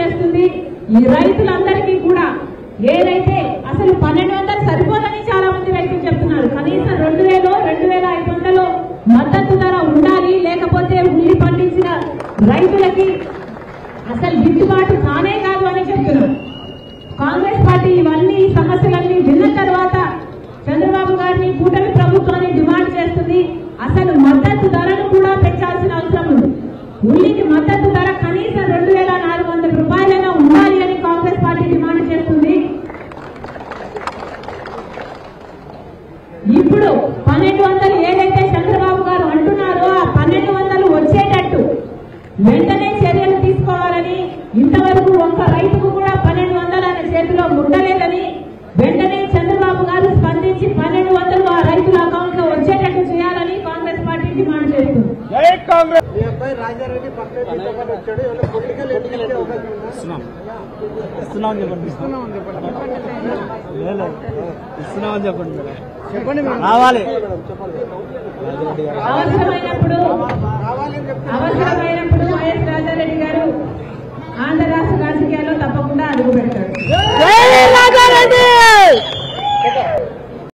చేస్తుంది. ఈ రైతులందరికీ కూడా ఏదైతే అసలు 1200 సరిపోదని చాలా మంది రైతులు చెప్తున్నారు. కనీసం 2000 2500 మద్దతు ధర ఉండాలి, లేకపోతే ఉల్లి పండించిన రైతులకి అసలు గిట్టుబాటు కానే కాదు అని చెప్తున్నారు. కాంగ్రెస్ పార్టీ ఇవన్నీ సమస్యలన్నీ విన్న తర్వాత చంద్రబాబు గారిని కూటమి ప్రభుత్వాన్ని డిమాండ్ చేస్తుంది. అసలు మద్దతు ధరను కూడా పెంచాల్సిన అవసరం ఉంది. ఉల్లికి మద్దతు ధర కనీసం 2400 రూపాయలైనా ఉండాలి అని కాంగ్రెస్ పార్టీ డిమాండ్ చేస్తుంది. ఇప్పుడు 1200 ఏదైతే చంద్రబాబు గారు అంటున్నారో ఆ 1200 వచ్చేటట్టు వెంటనే చర్యలు తీసుకోవాలని, ఇంతవరకు ఒక్క రైతుకు కూడా 1200 ఆయన చేతిలో ఉండలేదని వెంటనే చంద్రబాబు గారు స్పందించి 1200 ఆ రైతుల అకౌంట్ లో వచ్చేటట్టు చేయాలని కాంగ్రెస్ పార్టీ డిమాండ్ చేస్తుంది. అవసరమైనప్పుడు